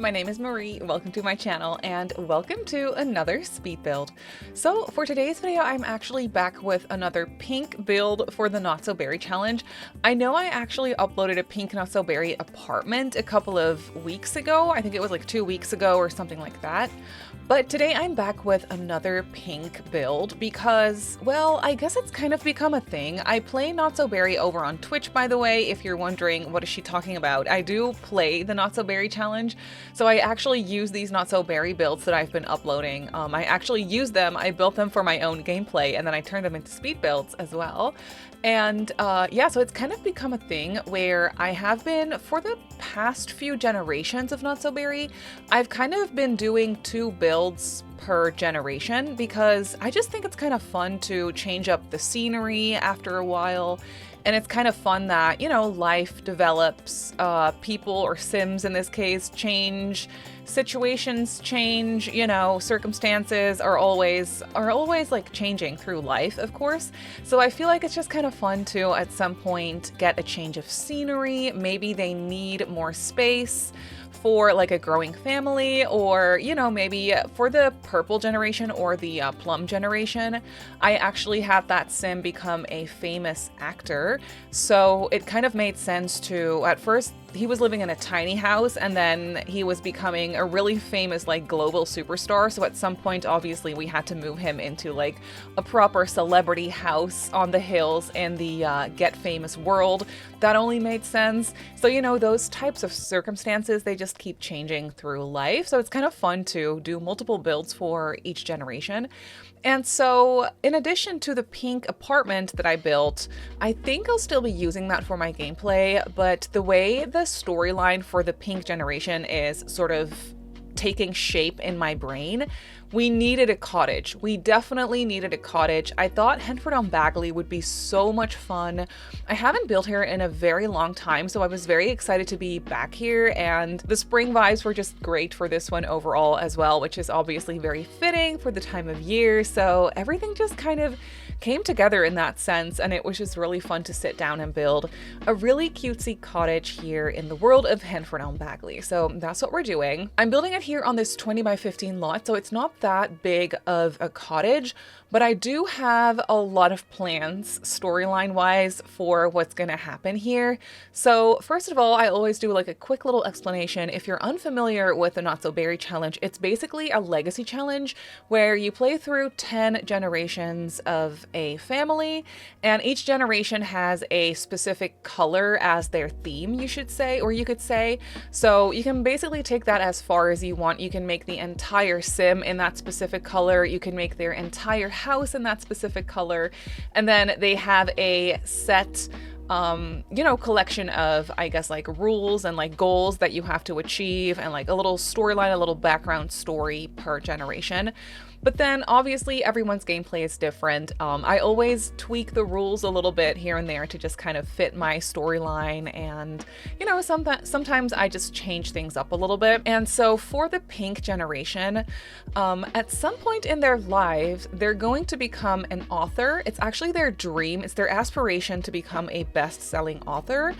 my name is Marie, welcome to my channel, and welcome to another speed build. So for today's video, I'm actually back with another pink build for the Not So Berry challenge. I know I actually uploaded a pink Not So Berry apartment a couple of weeks ago. I think it was like 2 weeks ago or something like that. But today I'm back with another pink build because, well, I guess it's kind of become a thing. I play Not So Berry over on Twitch, by the way, if you're wondering what is she talking about. I do play the Not So Berry challenge, so I actually use these Not So Berry builds that I've been uploading. I actually use them, I built them for my own gameplay, and then I turned them into speed builds as well. And yeah, so it's kind of become a thing where I have been, for the past few generations of Not So Berry, I've kind of been doing 2 builds per generation because I just think it's kind of fun to change up the scenery after a while. And it's kind of fun that, you know, life develops, people or Sims in this case change, situations change, you know, circumstances are always like changing through life, of course. So I feel like it's just kind of fun to at some point get a change of scenery. Maybe they need more space for like a growing family, or, you know, maybe for the purple generation or the plum generation, I actually had that sim become a famous actor. So it kind of made sense to, at first, he was living in a tiny house and then he was becoming a really famous like global superstar. So at some point, obviously, we had to move him into like a proper celebrity house on the hills in the Get Famous world. That only made sense. So, you know, those types of circumstances, they just keep changing through life. So it's kind of fun to do multiple builds for each generation. And so in addition to the pink apartment that I built, I think I'll still be using that for my gameplay, but the way the storyline for the pink generation is sort of taking shape in my brain, we needed a cottage. We definitely needed a cottage. I thought Henford-on-Bagley would be so much fun. I haven't built here in a very long time, so I was very excited to be back here, and the spring vibes were just great for this one overall as well, which is obviously very fitting for the time of year. So everything just kind of came together in that sense, and it was just really fun to sit down and build a really cutesy cottage here in the world of Henford-on-Bagley. So that's what we're doing. I'm building it here on this 20 by 15 lot, so it's not that big of a cottage, but I do have a lot of plans storyline wise for what's gonna happen here. So first of all, I always do like a quick little explanation. If you're unfamiliar with the Not So Berry challenge, it's basically a legacy challenge where you play through 10 generations of a family, and each generation has a specific color as their theme, you should say, or you could say. So you can basically take that as far as you want. You can make the entire sim in that specific color. You can make their entire house in that specific color. And then they have a set you know, collection of, I guess, like rules and like goals that you have to achieve, and like a little storyline, a little background story per generation. But then obviously everyone's gameplay is different. I always tweak the rules a little bit here and there to just kind of fit my storyline, and, you know, sometimes I just change things up a little bit. And so for the pink generation, at some point in their lives, they're going to become an author. It's actually their dream. It's their aspiration to become a best-selling author.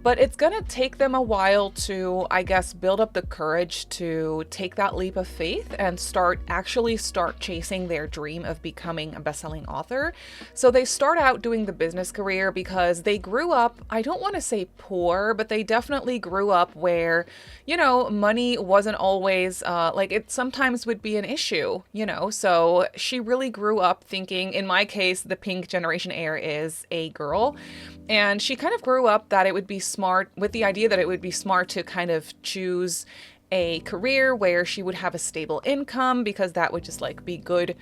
But it's gonna take them a while to, I guess, build up the courage to take that leap of faith and actually start chasing their dream of becoming a best-selling author. So they start out doing the business career because they grew up, I don't want to say poor, but they definitely grew up where, you know, money wasn't always, like it sometimes would be an issue, you know. So she really grew up thinking, in my case, the pink generation heir is a girl. And she kind of grew up that it would be smart, with the idea that it would be smart to kind of choose a career where she would have a stable income, because that would just like be good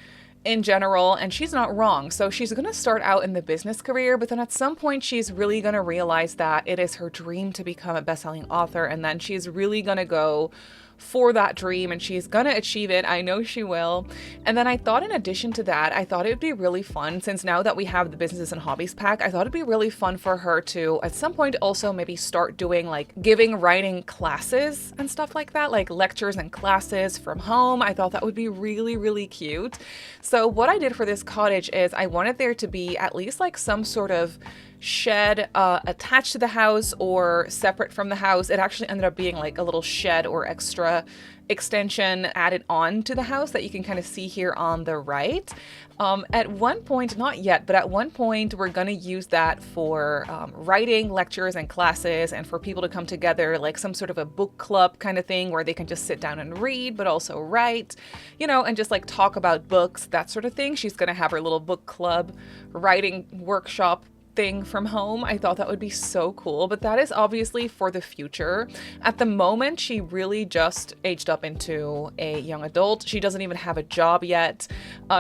in general. And she's not wrong. So she's going to start out in the business career, but then at some point she's really going to realize that it is her dream to become a best-selling author. And then she's really going to go for that dream, and she's gonna achieve it. I know she will. And then I thought, in addition to that, I thought it would be really fun, since now that we have the businesses and hobbies pack, I thought it'd be really fun for her to at some point also maybe start doing like giving writing classes and stuff like that, like lectures and classes from home. I thought that would be really, really cute. So what I did for this cottage is I wanted there to be at least like some sort of shed attached to the house or separate from the house. It actually ended up being like a little shed or extra extension added on to the house that you can kind of see here on the right. At one point, not yet, but at one point we're going to use that for writing lectures and classes, and for people to come together, like some sort of a book club kind of thing where they can just sit down and read, but also write, you know, and just like talk about books, that sort of thing. She's going to have her little book club writing workshop thing from home. I thought that would be so cool, but that is obviously for the future. At the moment, she really just aged up into a young adult. She doesn't even have a job yet.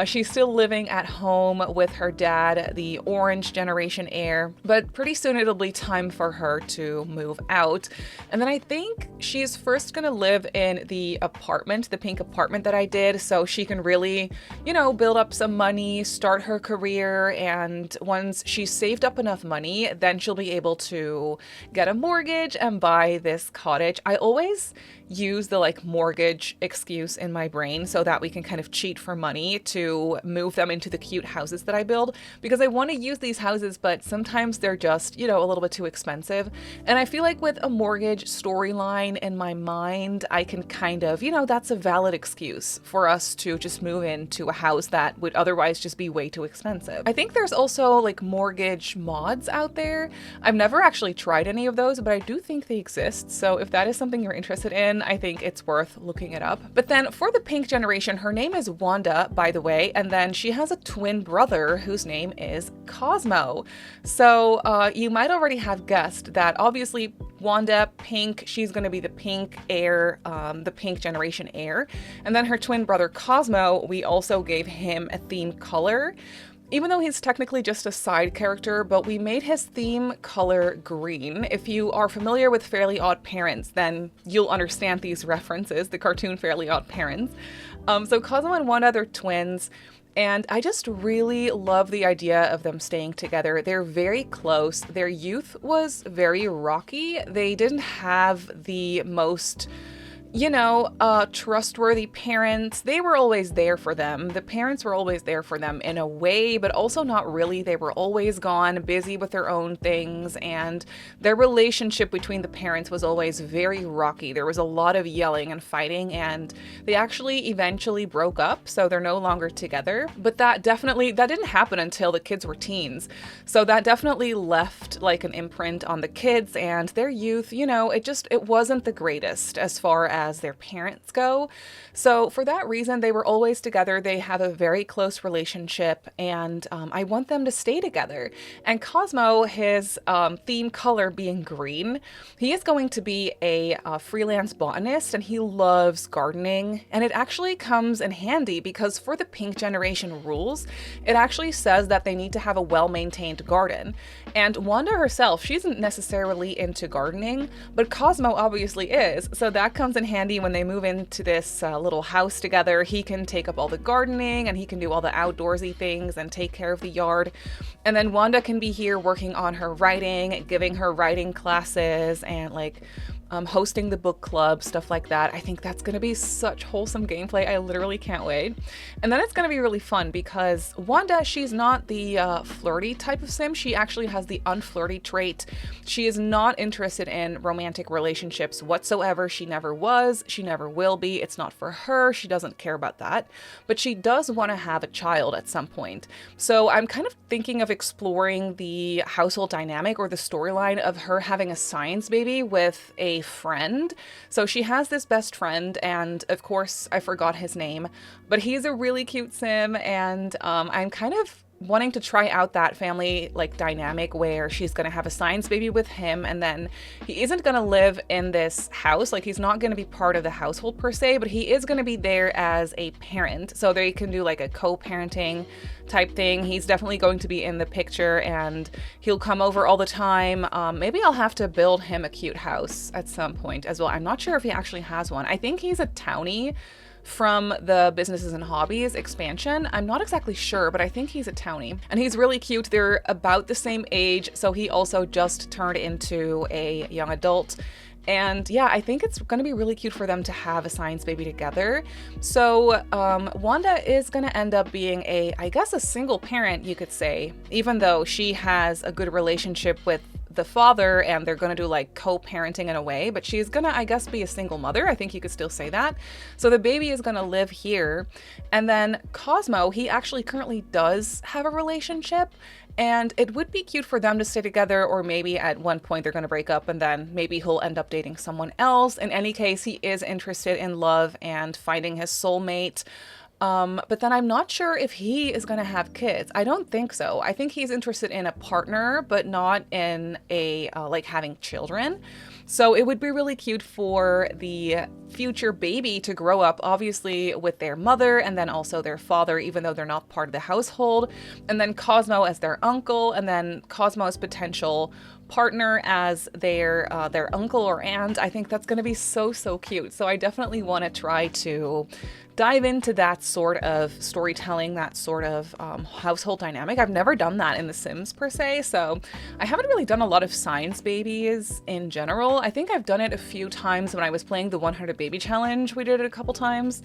She's still living at home with her dad, the orange generation heir, but pretty soon it'll be time for her to move out. And then I think she's first gonna live in the apartment, the pink apartment that I did, so she can really, you know, build up some money, start her career, and once she's saved up enough money, then she'll be able to get a mortgage and buy this cottage. I always use the like mortgage excuse in my brain so that we can kind of cheat for money to move them into the cute houses that I build, because I want to use these houses, but sometimes they're just, you know, a little bit too expensive. And I feel like with a mortgage storyline in my mind, I can kind of, you know, that's a valid excuse for us to just move into a house that would otherwise just be way too expensive. I think there's also like mortgage mods out there. I've never actually tried any of those, but I do think they exist. So if that is something you're interested in, I think it's worth looking it up. But then for the pink generation, her name is Wanda, by the way, and then she has a twin brother whose name is Cosmo. So you might already have guessed that obviously Wanda, pink, she's going to be the pink heir, the pink generation heir. And then her twin brother Cosmo, we also gave him a theme color. Even though he's technically just a side character, but we made his theme color green. If you are familiar with Fairly Odd Parents, then you'll understand these references, the cartoon Fairly Odd Parents. So Cosmo and Wanda, they're twins, and I just really love the idea of them staying together. They're very close. Their youth was very rocky. They didn't have the most, you know, trustworthy parents. They were always there for them. The parents were always there for them in a way, but also not really. They were always gone, busy with their own things, and their relationship between the parents was always very rocky. There was a lot of yelling and fighting, and they actually eventually broke up, so they're no longer together. But that didn't happen until the kids were teens. So that definitely left like an imprint on the kids and their youth. You know, it wasn't the greatest as far as their parents go. So for that reason, they were always together. They have a very close relationship, and I want them to stay together. And Cosmo, his theme color being green, he is going to be a freelance botanist, and he loves gardening. And it actually comes in handy because for the pink generation rules, it actually says that they need to have a well-maintained garden. And Wanda herself, she isn't necessarily into gardening, but Cosmo obviously is. So that comes in handy when they move into this little house together. He can take up all the gardening, and he can do all the outdoorsy things and take care of the yard. And then Wanda can be here working on her writing, giving her writing classes, and like hosting the book club, stuff like that. I think that's going to be such wholesome gameplay. I literally can't wait. And then it's going to be really fun because Wanda, she's not the flirty type of sim. She actually has the unflirty trait. She is not interested in romantic relationships whatsoever. She never was. She never will be. It's not for her. She doesn't care about that. But she does want to have a child at some point. So I'm kind of thinking of exploring the household dynamic or the storyline of her having a science baby with a friend. So she has this best friend, and of course I forgot his name, but he's a really cute sim, and I'm kind of wanting to try out that family like dynamic where she's going to have a science baby with him, and then he isn't going to live in this house. Like, he's not going to be part of the household per se, but he is going to be there as a parent, so they can do like a co-parenting type thing. He's definitely going to be in the picture, and he'll come over all the time. Maybe I'll have to build him a cute house at some point as well. I'm not sure if he actually has one. I think he's a townie from the Businesses and Hobbies expansion. I'm not exactly sure, but I think he's a townie, and he's really cute. They're about the same age, so he also just turned into a young adult. And yeah, I think it's going to be really cute for them to have a science baby together. So Wanda is going to end up being I guess, a single parent, you could say, even though she has a good relationship with the father and they're going to do like co-parenting in a way, but she's going to, I guess, be a single mother. I think you could still say that. So the baby is going to live here. And then Cosmo, he actually currently does have a relationship. And it would be cute for them to stay together, or maybe at one point they're going to break up and then maybe he'll end up dating someone else. In any case, he is interested in love and finding his soulmate. But then I'm not sure if he is going to have kids. I don't think so. I think he's interested in a partner, but not in like having children. So it would be really cute for the future baby to grow up, obviously, with their mother and then also their father, even though they're not part of the household. And then Cosmo as their uncle, and then Cosmo's potential partner as their uncle or aunt. I think that's going to be so cute. So I definitely want to try to dive into that sort of storytelling, that sort of household dynamic. I've never done that in The Sims per se, so I haven't really done a lot of science babies in general. I think I've done it a few times when I was playing the 100 baby challenge. We did it a couple times,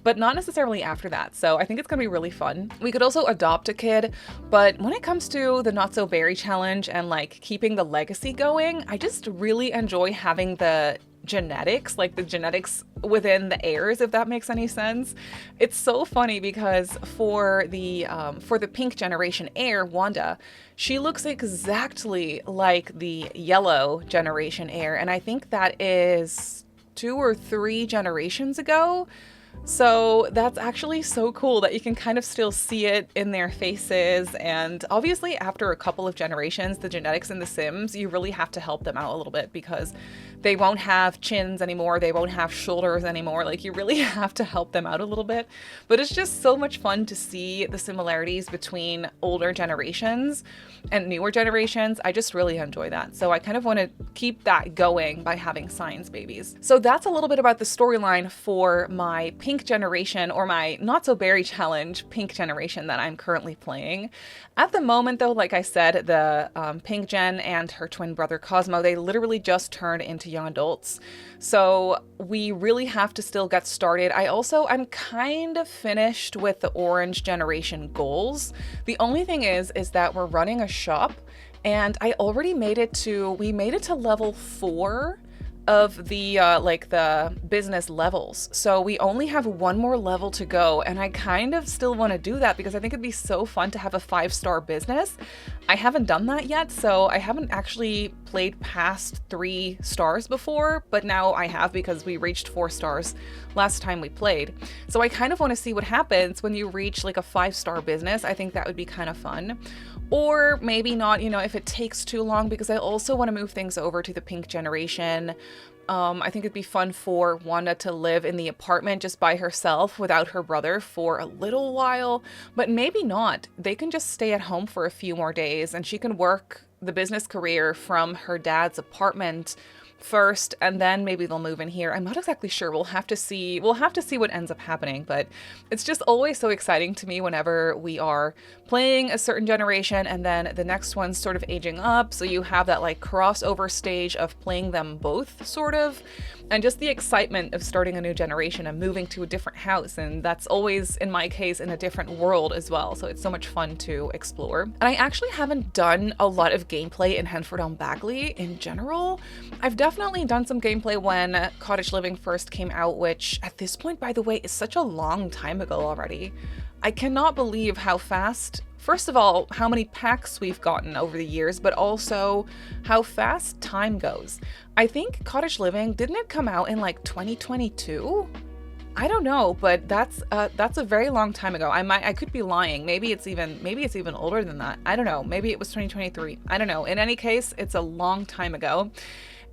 but not necessarily after that. So I think it's gonna be really fun. We could also adopt a kid, but when it comes to the Not So Berry challenge and like keeping the legacy going, I just really enjoy having the genetics, like the genetics within the heirs, if that makes any sense. It's so funny because for the pink generation heir, Wanda, she looks exactly like the yellow generation heir, and I think that is 2 or 3 generations ago. So that's actually so cool that you can kind of still see it in their faces. And obviously after a couple of generations, the genetics in The Sims, you really have to help them out a little bit because they won't have chins anymore. They won't have shoulders anymore. Like, you really have to help them out a little bit. But it's just so much fun to see the similarities between older generations and newer generations. I just really enjoy that. So I kind of want to keep that going by having science babies. So that's a little bit about the storyline for my pink generation, or my Not So Berry challenge pink generation that I'm currently playing. At the moment though, like I said, the pink gen and her twin brother Cosmo, they literally just turned into young adults. So we really have to still get started. I'm kind of finished with the orange generation goals. The only thing is that we're running a shop, and I already made it to level 4 of the the business levels. So we only have one more level to go, and I kind of still want to do that because I think it'd be so fun to have a 5-star business. I haven't done that yet, so I haven't actually played past 3 stars before, but now I have because we reached 4 stars last time we played. So I kind of want to see what happens when you reach like a 5-star business. I think that would be kind of fun. Or maybe not, if it takes too long, because I also want to move things over to the pink generation. I think it'd be fun for Wanda to live in the apartment just by herself without her brother for a little while, but maybe not. They can just stay at home for a few more days and she can work the business career from her dad's apartment first, and then maybe they'll move in here. I'm not exactly sure. We'll have to see what ends up happening, but it's just always so exciting to me whenever we are playing a certain generation and then the next one's sort of aging up, so you have that like crossover stage of playing them both sort of, and just the excitement of starting a new generation and moving to a different house, and that's always, in my case, in a different world as well, so it's so much fun to explore. And I actually haven't done a lot of gameplay in Henford on Bagley in general. I've definitely done some gameplay when Cottage Living first came out, which at this point, by the way, is such a long time ago already. I cannot believe how fast, first of all, how many packs we've gotten over the years, but also how fast time goes. I think Cottage Living, didn't it come out in like 2022? I don't know, but that's a very long time ago. I could be lying. Maybe it's even older than that. I don't know. Maybe it was 2023. I don't know. In any case, it's a long time ago.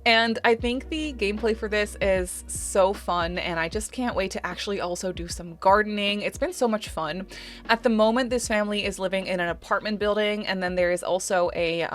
And I think the gameplay for this is so fun, and I just can't wait to actually also do some gardening. It's been so much fun. At the moment, this family is living in an apartment building, and then there is also a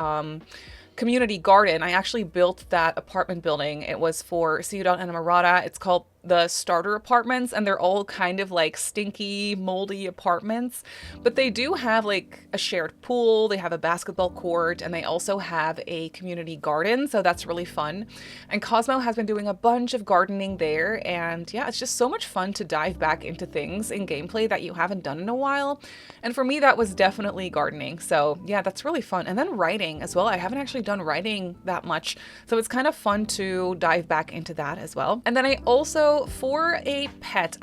community garden. I actually built that apartment building. It was for Ciudad Enamorada. It's called the starter apartments, and they're all kind of like stinky, moldy apartments. But they do have like a shared pool, they have a basketball court, and they also have a community garden. So that's really fun. And Cosmo has been doing a bunch of gardening there. And yeah, it's just so much fun to dive back into things in gameplay that you haven't done in a while. And for me, that was definitely gardening. So yeah, that's really fun. And then writing as well. I haven't actually done writing that much. So it's kind of fun to dive back into that as well. And then I also, for a pet,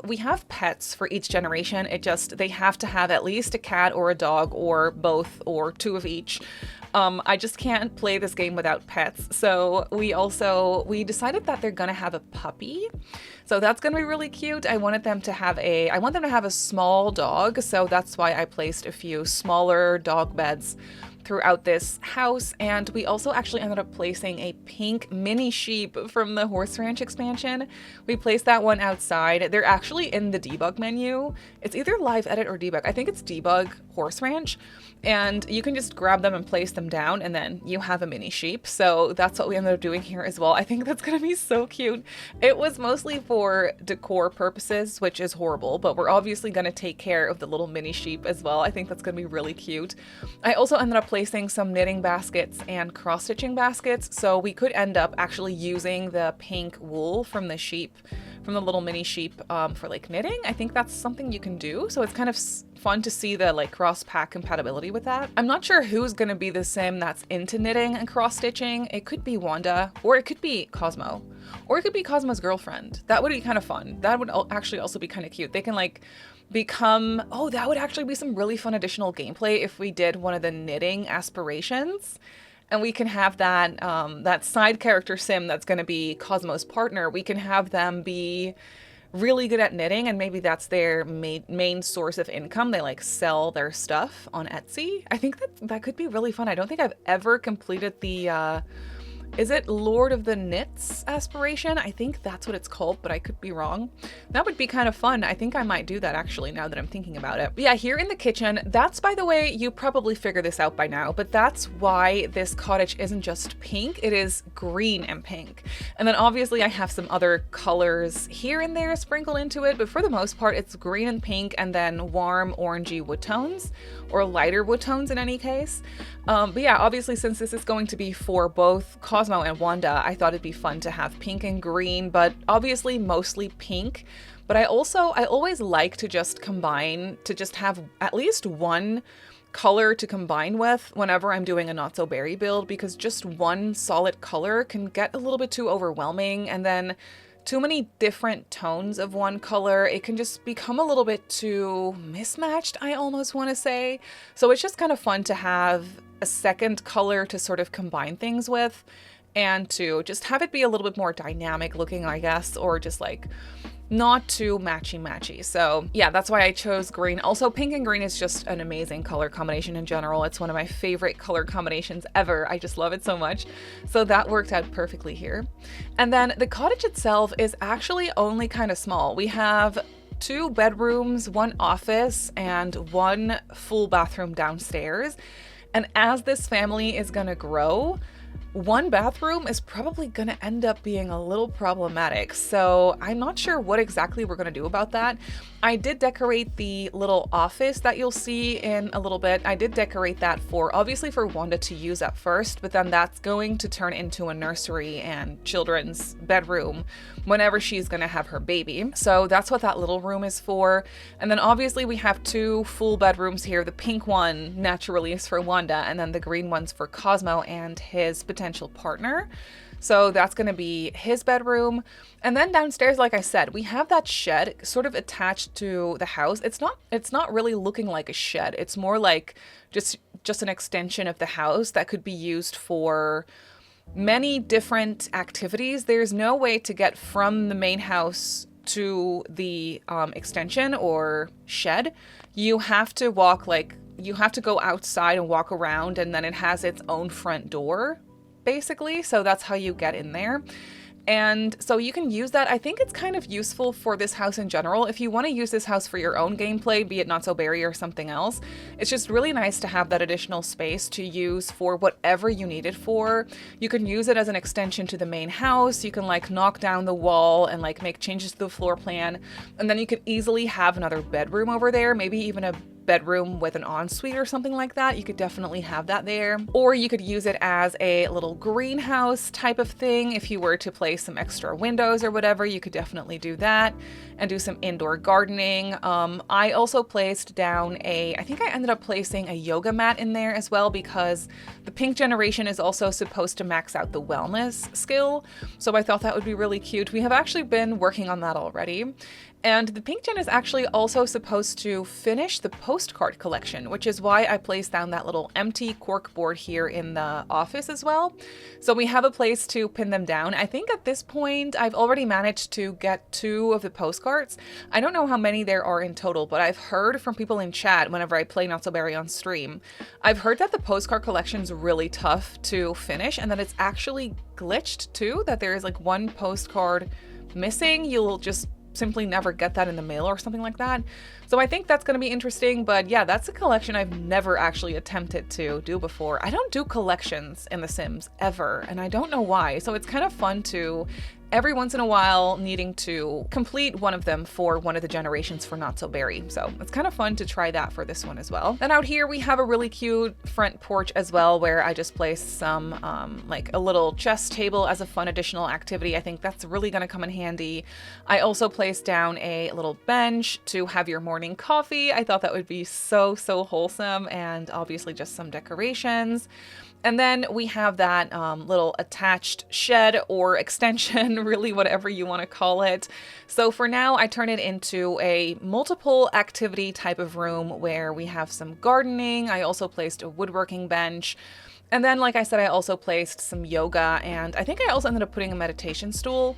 we have pets for each generation. They have to have at least a cat or a dog or both or two of each. I just can't play this game without pets. So we decided that they're gonna have a puppy. So that's gonna be really cute. I want them to have a small dog. So that's why I placed a few smaller dog beds throughout this house. And we also actually ended up placing a pink mini sheep from the Horse Ranch expansion. We placed that one outside. They're actually in the debug menu. It's either live edit or debug. I think it's debug Horse Ranch. And you can just grab them and place them down, and then you have a mini sheep. So that's what we ended up doing here as well. I think that's gonna be so cute. It was mostly for decor purposes, which is horrible, but we're obviously gonna take care of the little mini sheep as well. I think that's gonna be really cute. I also ended up placing some knitting baskets and cross-stitching baskets, so we could end up actually using the pink wool from the sheep, from the little mini sheep, for like knitting. I think that's something you can do, so it's kind of fun to see the like cross-pack compatibility with that. I'm not sure who's gonna be the sim that's into knitting and cross-stitching. It could be Wanda, or it could be Cosmo, or it could be Cosmo's girlfriend. That would be kind of fun. That would actually also be kind of cute. They can like become, oh, that would actually be some really fun additional gameplay if we did one of the knitting aspirations. And we can have that that side character sim that's going to be Cosmo's partner. We can have them be really good at knitting, and maybe that's their main source of income. They like sell their stuff on Etsy. I think that could be really fun. I don't think I've ever completed the is it Lord of the Knits aspiration? I think that's what it's called, but I could be wrong. That would be kind of fun. I think I might do that actually, now that I'm thinking about it. But yeah, here in the kitchen, that's, by the way, you probably figured this out by now, but that's why this cottage isn't just pink, it is green and pink. And then obviously I have some other colors here and there sprinkled into it, but for the most part, it's green and pink and then warm orangey wood tones, or lighter wood tones in any case. But yeah, obviously since this is going to be for both Cosmo and Wanda, I thought it'd be fun to have pink and green, but obviously mostly pink. But I always like to just have at least one color to combine with whenever I'm doing a not so berry build, because just one solid color can get a little bit too overwhelming, and then too many different tones of one color, it can just become a little bit too mismatched, I almost want to say. So it's just kind of fun to have a second color to sort of combine things with, and to just have it be a little bit more dynamic looking, I guess, or just like not too matchy. So yeah, that's why I chose green. Also, pink and green is just an amazing color combination in general. It's one of my favorite color combinations ever. I just love it so much. So that worked out perfectly here. And then the cottage itself is actually only kind of small. We have 2 bedrooms, 1 office, and 1 full bathroom downstairs. And as this family is gonna grow, 1 bathroom is probably going to end up being a little problematic, so I'm not sure what exactly we're going to do about that. I did decorate the little office that you'll see in a little bit. I did decorate that obviously for Wanda to use at first, but then that's going to turn into a nursery and children's bedroom whenever she's going to have her baby. So that's what that little room is for. And then obviously we have 2 full bedrooms here. The pink one naturally is for Wanda, and then the green one's for Cosmo and his potential partner. So that's going to be his bedroom. And then downstairs, like I said, we have that shed sort of attached to the house. It's not really looking like a shed. It's more like just an extension of the house that could be used for many different activities. There's no way to get from the main house to the extension or shed. You have to go outside and walk around, and then it has its own front door, basically. So that's how you get in there. And so you can use that. I think it's kind of useful for this house in general. If you want to use this house for your own gameplay, be it Not So Berry or something else, it's just really nice to have that additional space to use for whatever you need it for. You can use it as an extension to the main house. You can like knock down the wall and like make changes to the floor plan. And then you could easily have another bedroom over there, maybe even a bedroom with an ensuite or something like that. You could definitely have that there. Or you could use it as a little greenhouse type of thing. If you were to place some extra windows or whatever, you could definitely do that and do some indoor gardening. I also placed down I think I ended up placing a yoga mat in there as well, because the pink generation is also supposed to max out the wellness skill. So I thought that would be really cute. We have actually been working on that already. And the pink gen is actually also supposed to finish the postcard collection, which is why I placed down that little empty cork board here in the office as well. So we have a place to pin them down. I think at this point, I've already managed to get 2 of the postcards. I don't know how many there are in total, but I've heard from people in chat whenever I play Not So Berry on stream. I've heard that the postcard collection is really tough to finish and that it's actually glitched too, that there is like 1 postcard missing. You'll just simply never get that in the mail or something like that. So I think that's going to be interesting, but yeah, that's a collection I've never actually attempted to do before. I don't do collections in The Sims ever, and I don't know why. So it's kind of fun to every once in a while needing to complete one of them for one of the generations for Not So Berry. So it's kind of fun to try that for this one as well. Then out here we have a really cute front porch as well, where I just placed some like a little chess table as a fun additional activity. I think that's really going to come in handy. I also placed down a little bench to have your morning coffee. I thought that would be so wholesome, and obviously just some decorations. And then we have that little attached shed or extension, really whatever you want to call it. So for now, I turn it into a multiple activity type of room where we have some gardening. I also placed a woodworking bench. And then, like I said, I also placed some yoga, and I think I also ended up putting a meditation stool.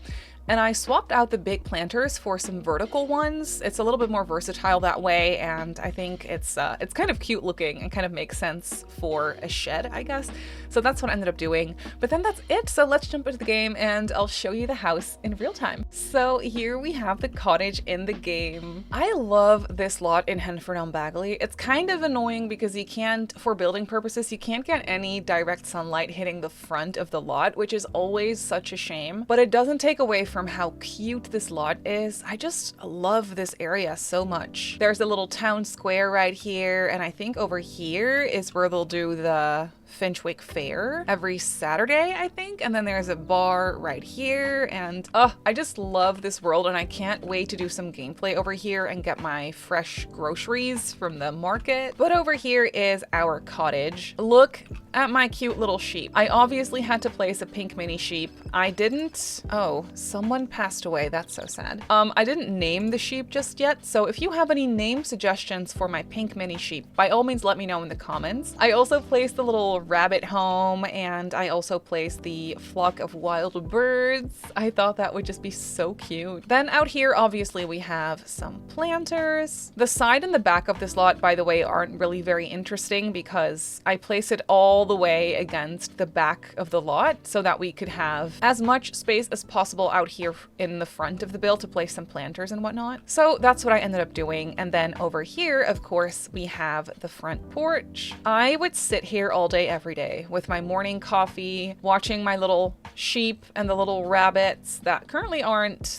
And I swapped out the big planters for some vertical ones. It's a little bit more versatile that way, and I think it's kind of cute looking and kind of makes sense for a shed, I guess. So that's what I ended up doing. But then that's it. So let's jump into the game and I'll show you the house in real time. So here we have the cottage in the game. I love this lot in Henford-on-Bagley. It's kind of annoying because you can't, for building purposes, you can't get any direct sunlight hitting the front of the lot, which is always such a shame. But it doesn't take away from how cute this lot is. I just love this area so much. There's a little town square right here, and I think over here is where they'll do the Finchwick Fair every Saturday, I think. And then there's a bar right here, and I just love this world, and I can't wait to do some gameplay over here and get my fresh groceries from the market. But over here is our cottage. Look at my cute little sheep. I obviously had to place a pink mini sheep. I didn't, oh, someone passed away. That's so sad. I didn't name the sheep just yet, so if you have any name suggestions for my pink mini sheep, by all means let me know in the comments. I also placed the little rabbit home, and I also placed the flock of wild birds. I thought that would just be so cute. Then out here, obviously, we have some planters. The side and the back of this lot, by the way, aren't really very interesting because I placed it all the way against the back of the lot so that we could have as much space as possible out here in the front of the build to place some planters and whatnot. So that's what I ended up doing. And then over here, of course, we have the front porch. I would sit here all day, every day with my morning coffee, watching my little sheep and the little rabbits that currently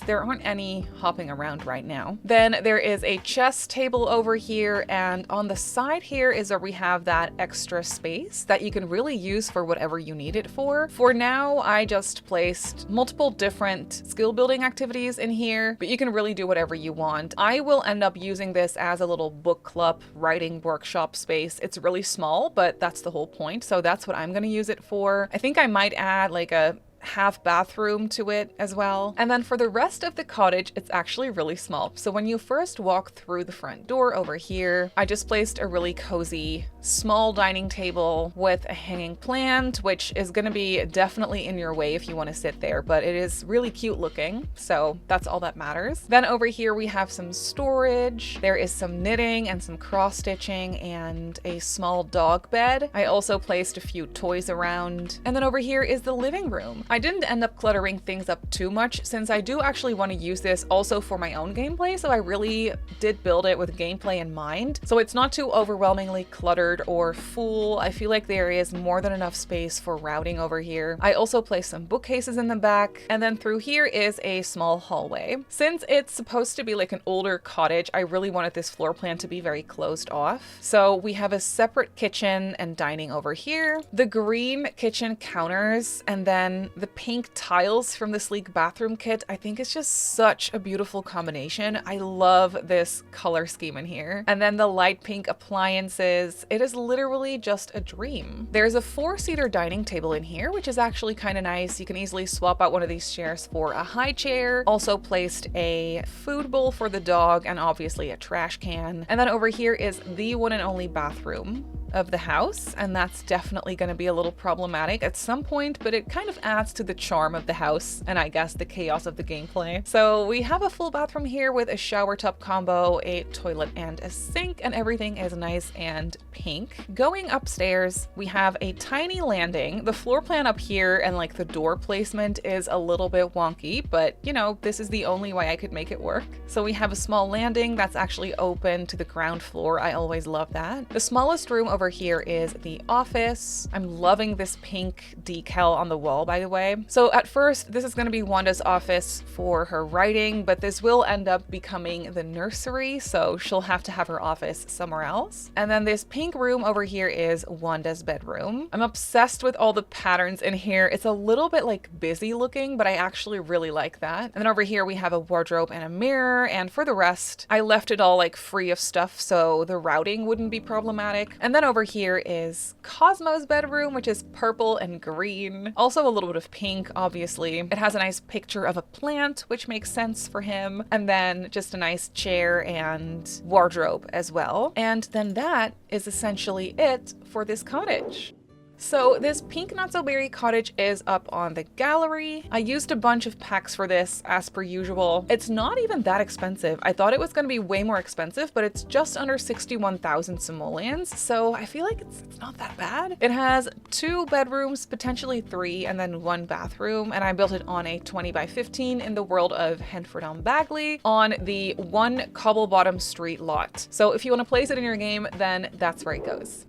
there aren't any hopping around right now. Then there is a chess table over here, and on the side here is where we have that extra space that you can really use for whatever you need it for. For now, I just placed multiple different skill building activities in here, but you can really do whatever you want. I will end up using this as a little book club writing workshop space. It's really small, but that's the whole point. So that's what I'm going to use it for. I think I might add like a half bathroom to it as well. And then for the rest of the cottage, it's actually really small. So when you first walk through the front door over here, I just placed a really cozy small dining table with a hanging plant, which is going to be definitely in your way if you want to sit there, but it is really cute looking. So that's all that matters. Then over here, we have some storage. There is some knitting and some cross stitching and a small dog bed. I also placed a few toys around. And then over here is the living room. I didn't end up cluttering things up too much since I do actually want to use this also for my own gameplay, so I really did build it with gameplay in mind. So it's not too overwhelmingly cluttered or full. I feel like there is more than enough space for routing over here. I also placed some bookcases in the back, and then through here is a small hallway. Since it's supposed to be like an older cottage, I really wanted this floor plan to be very closed off. So we have a separate kitchen and dining over here, the green kitchen counters, and then the pink tiles from the sleek bathroom kit. I think it's just such a beautiful combination. I love this color scheme in here. And then the light pink appliances. It is literally just a dream. There's a 4-seater dining table in here, which is actually kind of nice. You can easily swap out one of these chairs for a high chair. Also placed a food bowl for the dog and obviously a trash can. And then over here is the one and only bathroom of the house, and that's definitely going to be a little problematic at some point, but it kind of adds to the charm of the house and I guess the chaos of the gameplay. So we have a full bathroom here with a shower tub combo, a toilet and a sink, and everything is nice and pink. Going upstairs, we have a tiny landing. The floor plan up here and like the door placement is a little bit wonky, but you know, this is the only way I could make it work. So we have a small landing that's actually open to the ground floor. I always love that. The smallest room over here is the office. I'm loving this pink decal on the wall, by the way. So at first, this is going to be Wanda's office for her writing, but this will end up becoming the nursery, so she'll have to have her office somewhere else. And then this pink room over here is Wanda's bedroom. I'm obsessed with all the patterns in here. It's a little bit like busy looking, but I actually really like that. And then over here we have a wardrobe and a mirror, and for the rest, I left it all like free of stuff so the routing wouldn't be problematic. And then over here is Cosmo's bedroom, which is purple and green. Also a little bit of pink, obviously. It has a nice picture of a plant, which makes sense for him. And then just a nice chair and wardrobe as well. And then that is essentially it for this cottage. So this pink not-so-berry cottage is up on the gallery. I used a bunch of packs for this as per usual. It's not even that expensive. I thought it was going to be way more expensive, but it's just under 61,000 simoleons. So I feel like it's not that bad. It has 2 bedrooms, potentially 3, and then 1 bathroom. And I built it on a 20 by 15 in the world of Henford-on-Bagley on the 1 Cobble Bottom Street lot. So if you want to place it in your game, then that's where it goes.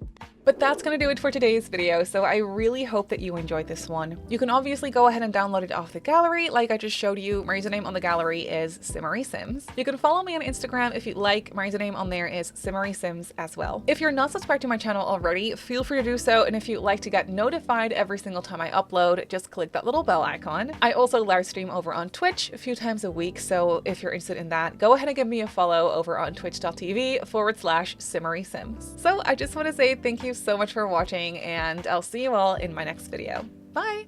But that's going to do it for today's video, so I really hope that you enjoyed this one. You can obviously go ahead and download it off the gallery, like I just showed you. My username on the gallery is Simmery Sims. You can follow me on Instagram if you'd like. My username on there is Simmery Sims as well. If you're not subscribed to my channel already, feel free to do so, and if you'd like to get notified every single time I upload, just click that little bell icon. I also live stream over on Twitch a few times a week, so if you're interested in that, go ahead and give me a follow over on twitch.tv/Simmery Sims. So I just want to say thank you so much for watching, and I'll see you all in my next video. Bye!